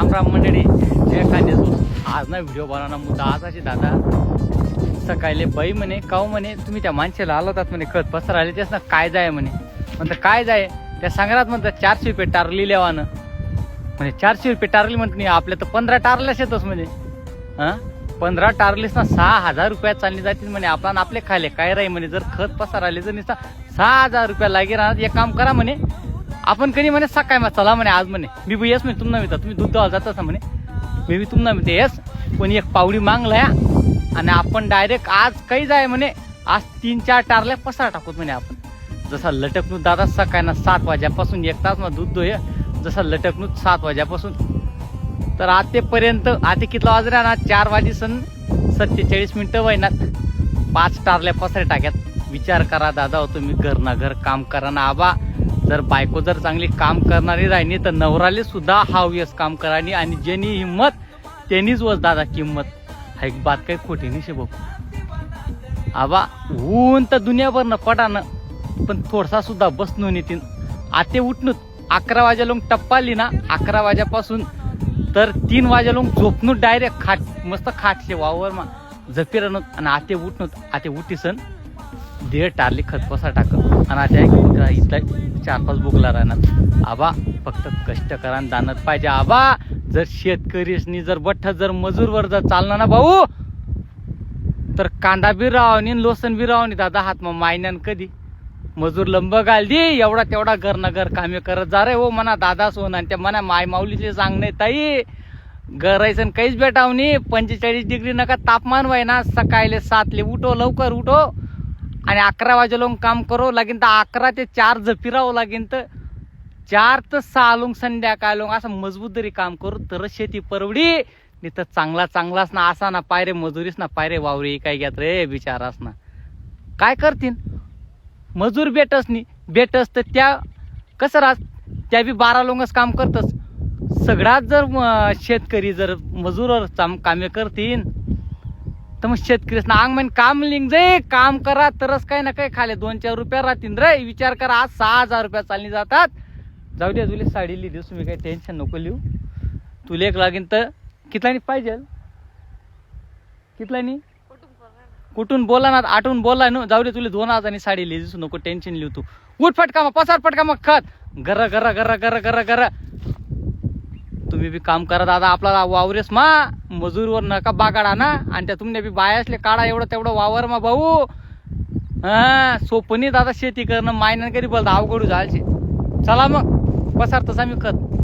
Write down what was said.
राम राम मंडळी, जय खांदेसूस. आज ना व्हिडिओ बनवणार मुद्दा असाची दादा सकाळी बाई म्हणे काऊ म्हणे तुम्ही त्या माणसाला आलोतात म्हणे खत पसर आले तेच ना काय जाय म्हणे. म्हणतं काय जाय त्या संग्रात म्हणतात 400 रुपये टारली लेवानं म्हणे 400 रुपये टारली म्हणत नाही आपल्या तर 15 टारल्याच येतोच म्हणे. हां 15 टारलीस ना 6000 रुपयात चालली जातील म्हणे. आपण आपले खाले काय राही म्हणे जर खत पसार आले तर नुसता 6000 रुपया लागे राहणार. एक काम करा म्हणे आपण कधी म्हणे सकाळी मग चला म्हणे आज म्हणे मी बी येस म्हणे तुम्हाला मिळतात तुम्ही दूध द्यावा जाता म्हणे मी बी तुम्हाला मिळते येस पण एक पावडी मागलाय आणि आपण डायरेक्ट आज काही जाय म्हणे आज 3-4 टारल्या पसार टाकूत म्हणे. आपण जसा लटकनू दादा सकाळी ना 7 वाजेपासून 1 तास मग दूध दोय जसा लटकनू 7 वाजेपासून तर आतेपर्यंत आते कितला वाजल्या ना 4 वाजेसन 47 मिनिटं वयनात 5 टारल्या पसरे टाक्यात. विचार करा दादा हो तुम्ही घर ना घर काम करा ना आबा. जर बायको जर चांगली काम करणारी राहिली तर नवराले सुद्धा हावयस काम करानी आणि ज्यांनी हिंमत त्यांनीच वस दादा किंमत. हा एक बात काही खोटी नाही बघ आबा. ऊन तर दुनियाभर न पडानं पण थोडसा सुद्धा बसणून येतील. आते उठणूत 11 वाजे लोक टप्पाली ना 11 वाजेपासून तर 3 वाजे लोक झोपणूत डायरेक्ट खाट मस्त खाटले वावर मा झपिरणूत आणि आते उठणूत आते उठीसन 1.5 टारली खत पसा टाकत आणि आता इथं 4-5 बुगला राहणार आबा. फक्त कष्ट करा दानत पाहिजे आबा. जर शेतकरीसनी जर बठ्ठ जर मजूरवर जर चालणार ना भाऊ तर कांदा बी रावणी लोसन बी रावणी दादा हात मग मायन्यान कधी मजूर लंब घालदी एवढा तेवढा घर ना घर कामे करत जा रे हो म्हणा दादा सोन. आणि त्या म्हणा माय माऊलीचे सांग नाही ताई गरायसन काहीच भेटावनी 45 डिग्री नका तापमान व्हाय ना. सकाळी 7 उठो लवकर उठो आणि 11 वाजे लोक काम करो लागेन तर 11 ते 4 जपिरावं लागेन तर 4 ते 6 लोक संध्याकाळ लोक असं मजबूत तरी काम करू तर शेती परवडी. नाही तर चांगलाच ना असा ना पायरे मजुरीस ना पायरे वावरी काय घेत रे बिचारास ना काय करतीन. मजूर भेटस तर त्या कसं राहत त्या बी 12 लोकच काम करतस. सगळ्यात जर शेतकरी जर मजूरवर कामे करतीन तर मग शेतकरीच ना अंग म्हण काम लिंग जाई काम करा तरच काही ना काही खाले 2-4 रुपया राहतील रे. विचार करा आज 6000 रुपया चालली जातात. जाऊ दे तुला साडी लिहिली तुम्ही काही टेन्शन नको लिहू. तुला एक लागेल तर कितलानी पाहिजे कितलानी कुठून बोला ना आठवून बोला ना. जाऊ दे तुला 2000 साडी लिहिलीच नको टेन्शन लिहू. तू उठ फटका मग पसार फटका मग खत गर गर गर गर गर गर. तुम्ही बी काम करा दादा आपला वावरेस मा मजूरवर नका बागाडा ना. आणि त्या तुमने बी बायासले काढा एवढं तेवढं वावर मा भाऊ. हा सोपनी दादा शेती करणं मायना कधी बोलता अवघडू झालचे. चला मग पसार तसा मी खत